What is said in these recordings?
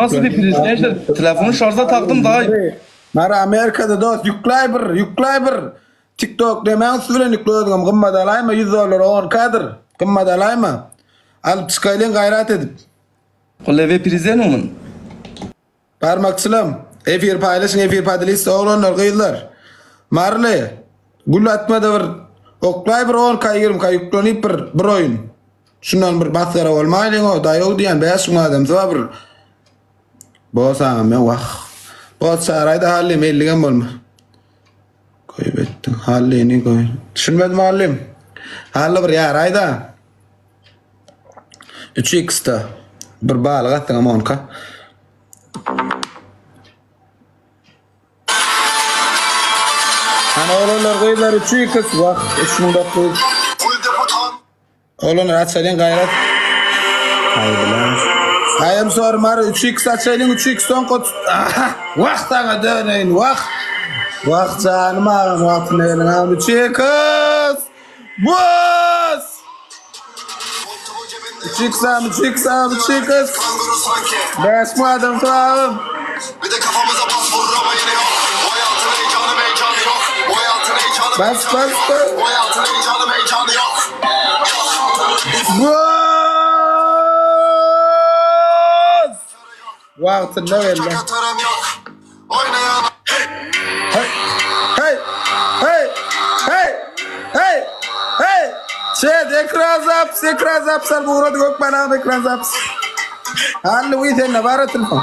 nasıl bir priz gençler? Telefonu şarja taktım daha. Mara Amerika'da dost yüklay bir. TikTok demen süren yükledim. Gımma dalayma 100 dolar 10 kadr. Gımma dalayma. Alıp çıkaylen gayret edip. Koleve prize ne onun? Parmak sılam. Efir paylaşın, efir paylaşın. Oğlanlar, kıyılar. Marle. Gül atma da bir. Oklay bir 10 kayırım kayıklanıp bir oyun. Şundan bir basara olmayın o. Dayağı diyen beyaz şuna adam. Sıva bir. Boğsam ya vah. Boğs sarayda hallim 50'gen bolma. Koyup ettim. Hallini koy. Düşünmedim hallim. Halli bir yar ayda. 3x'ta. Bir balık attın ama onka. Hani oğlanlar koydular 3x. Vah. 3'ünde koy. Oğlanlar atsaydın gayret. Haydi lan. Ayım sormar 3x atsaydın 3x'ten kot. Aha. Vah sana döneyin vah. Vah canım ağam vah neyin ağam 3x. Boz. 3x. Beş mi adım tuğalım. Bir de kafamıza bas vurur ama yine yok. Bu hayatın heyecanı yok. Bu hayatın heyecanı Bas. Bu hayatın heyecanı yok. Boz. Vaktın ne ver lan? Çakatarım yok. Oynayan. Hey. Ekran zaps. Sal buğradı gökmen ekran zaps. Halli uyten ne var telefon.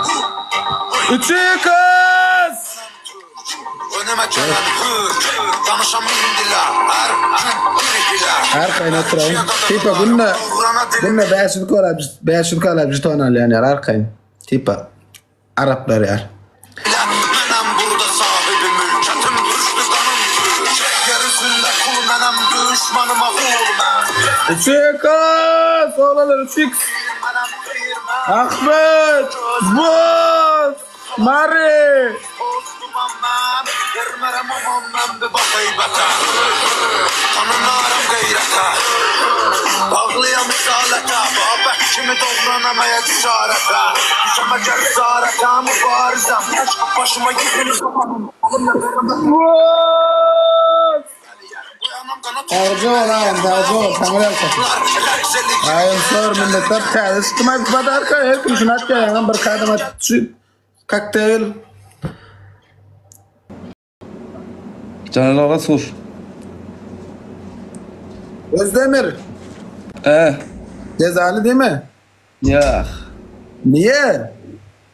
Üçü kız. Önüme gelen danışamın indiler. Her kayın oturayım. Tipa bununla beşin kalabcı tonal yani arkayın. Tipa Araplar yar. Benim burada sahibim mülketim düştü kanım. Gerisinde kul benim düşmanıma vurma. Üçü kız. Oğlanlar üçü kız. Ahmet. Boz. Mari. Yermerem amamdan bir bakayım baka. Tanınarım gayrata. Bağlıyam isalata. Baba kimi davranamaya cesarete. Düşeme cesarete mübarizem. Başıma gidiniz kapanım. Arzu olan, tanrı ayın sor milletler kağıdı sıkıma bir badar ka her kim şunat ya yan bir kadama kokteyl Caner'e sor. Özdemir cezalı değil mi? Ya. Niye?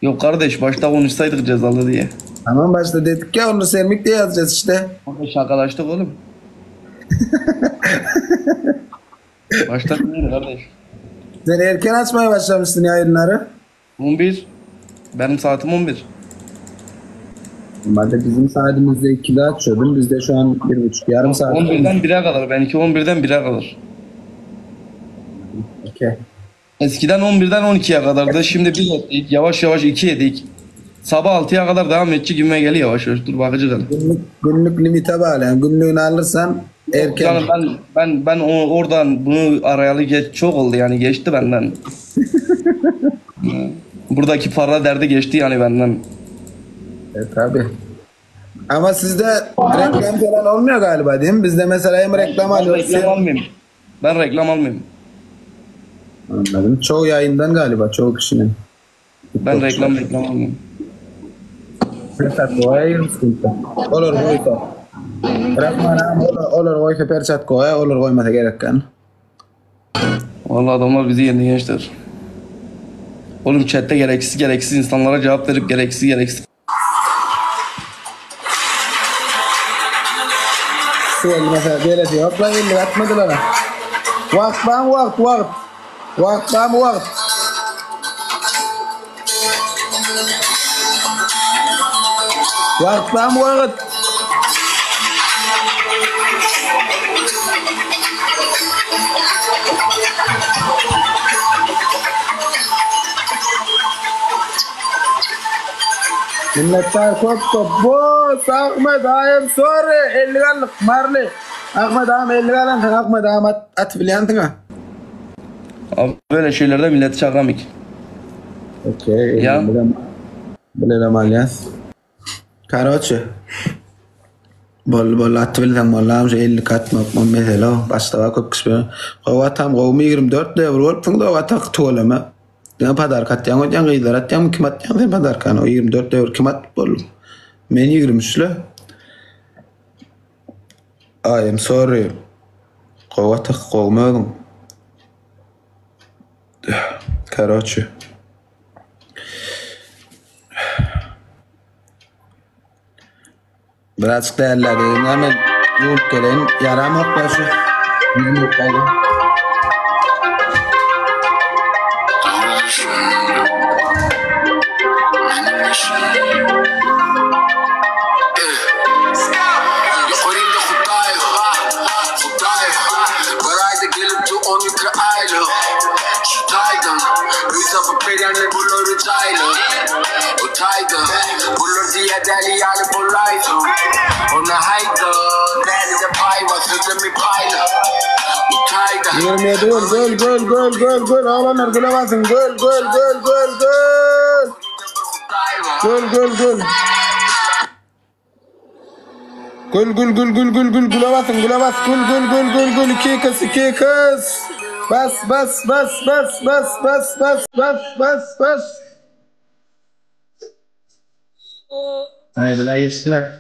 Yok kardeş başta konuşsaydık cezalı diye. Tamam başta dedik ya onu sevmek diye yazacağız işte. Şakalaştık oğlum. Başta değil kardeş. Sen erken açmaya başlamışsın yayınları. 11. Benim saatim 11. Ben de bizim saatimizde 2'de açıyordum. Bizde şu an 1,5 yarım saat. 11'den 1'e kadar. Benimki 11'den 1'e kadar. Okay. Eskiden 11'den 12'ye kadardı. Şimdi biz ettik. Yavaş yavaş 2 yedik. Sabah 6'ya kadar devam edecek gibime geliyor yavaş yavaş. Dur bakacağız. Günlük limite bağlı. Yani günlüğünü alırsan erken. Yani ben oradan bunu arayalı çok oldu yani geçti benden. Buradaki para derdi geçti yani benden. Tabii. Ama sizde reklam falan olmuyor galiba değil mi? Bizde mesela hem reklam alıyoruz. Ben reklam almayayım. Anladım. Çoğu yayından galiba çoğu kişinin. Ben reklam almayayım. Persat koyayım sıkıntı. Olur koysa. Rahman olur koysa persat koy, olur koymasa gerek kan. Vallahi adamlar bizi yendi gençler. Oğlum chatte gereksiz insanlara cevap verip gereksiz. Sual mesela böyle diyor. Hopla elli atmadılar ha. Vakt. Vakt. Milletler kop. Boz Ahmet ayım sorry. 50 gallık marli. Ahmet ağam 50 gallık. Ahmet ağam at filyantına. Abi böyle şeylerde milleti çağıramik. Okey. Ya. Bilelim alyas. Короче. Bol atı bilsem vallahi şu 50 kat mı mesela başta köp kişi. Qova tam qowmy 24 devir bolup funda atak tolama. Ne padar kat yan gıylar atyan kim atyan sen padar kan o 24 devir kim at bol. Men 23'lü. I am sorry. Qova tak qowmadım. Короче. Birazcık değerledim. Hemen yurt gelen yaram yok başı. 20 yukarı. Yukarıyımda Kutay Barayda gelip de 12 aylık Şutaydım Hüzafı peryanlı bulur uzaylı Utaydı Bulur diye deli yani bulaydım Ona haydı Nerede pay var sözümü payla Utaydı 27 gol. Ağlanır güle basın. Gol. Gol. Gol. Güle basın. Güle bas. Gol. İki kız. Bas. Haydi la geçtiler.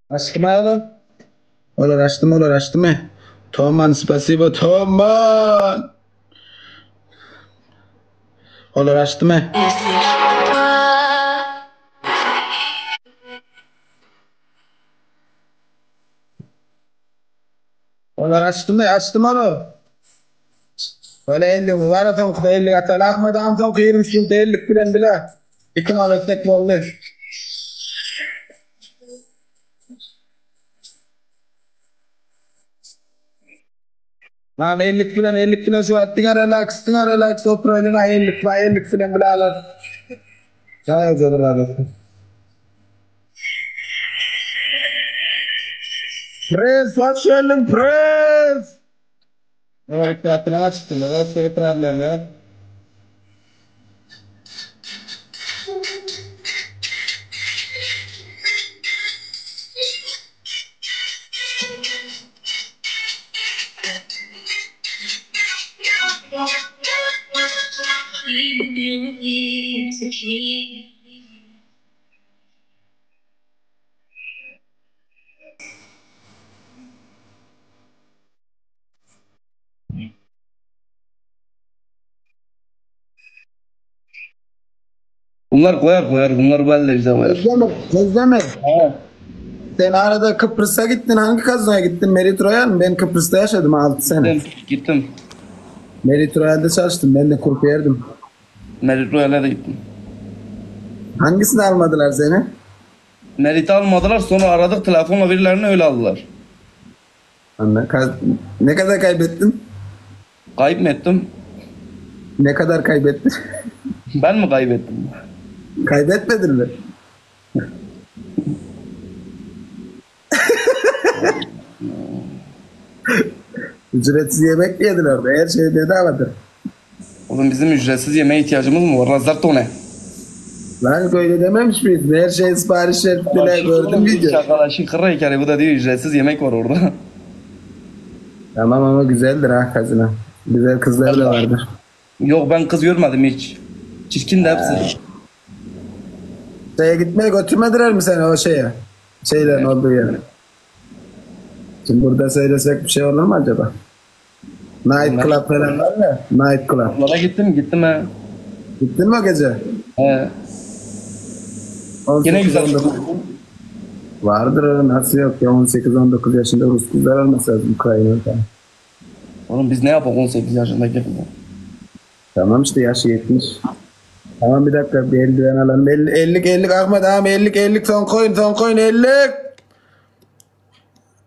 Açtım oğlum. Olur açtım mı? Toman spasibo Toman. Olur açtım mı? Olur açtım oğlum. Böyle 50 var atam 50 atal Ahmet amcam kıyırmış 50 bilen bile. İki malı tek oldu. Lan 50 bilen şu attığına relax oturayım 50 bilen bile alır. Sana yazıyorlar abi. Hoş geldin Prens. Evet, teatrına açtım. Evet, sevgilim ya. Bunlar koyar. Bunlar ben de bize koyar. Gözleme. Sen arada Kıbrıs'a gittin. Hangi kaznoya gittin? Merit Royal mı? Ben Kıbrıs'ta yaşadım 6 sene. Gittim. Merit Royal'de çalıştım. Ben de kuryerdim. Merit Royal'e de gittim. Hangisini almadılar seni? Merit'i almadılar, sonra aradık telefonla birilerini öyle aldılar. Ne kadar kaybettin? Kayıp mı ettim? Ne kadar kaybettin? Ben mi kaybettim? Kaybetmedin mi? Ücretsiz yemek yedin orada. Her şey bedavadır. Oğlum bizim ücretsiz yemeğe ihtiyacımız mı var? Razart ne? Lan öyle dememiş miydin? Her şey sipariş ettiler. Gördüm video. Arkadaşın kırra hikaye, bu da diyor ücretsiz yemek var orada. Tamam ama güzeldir ha kazına. Güzel kızlar da vardır. Yok, ben kız görmedim hiç. Çirkin de hepsi. Şeye gitmeye götürmediler mi seni o şeye? Şeylerin olduğu yere. Şimdi burada söylesek bir şey olur mu acaba? Night Club falan var ya. Night Club. Onlara gittim he. Gittin mi o gece? He. 18, Yine güzel. 19. Vardır o, nasıl yok ya, 18-19 yaşında Rus kızlar olmasa lazım Ukrayna'da. Oğlum biz ne yapalım 18 yaşındaki kızlar? Tamam işte yaşı 70. Tamam bir dakika bir eldiven alalım. 50 Ahmet ağam 50 son koyun 50.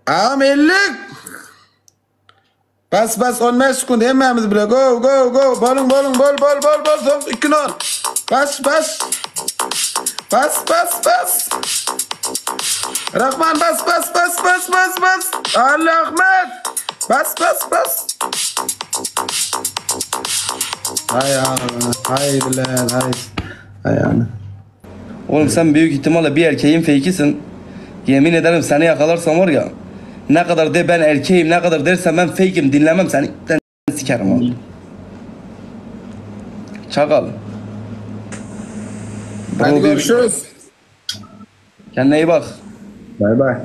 Ağam 50. Bas 15 sekund hemmemiz bile go. Bolun son 2 non. Bas. Rahman bas. Allah Ahmet. Bas bas bas. Hay ana. Haydi lan haydi. Hay ana. Oğlum sen büyük ihtimalle bir erkeğin fake'isin. Yemin ederim seni yakalarsam var ya. Ne kadar de ben erkeğim, ne kadar dersen ben fake'im, dinlemem seni. Ben sikerim oğlum. Çakal. Bro, Hadi bir- görüşürüz. Kendine iyi bak. Bay bay.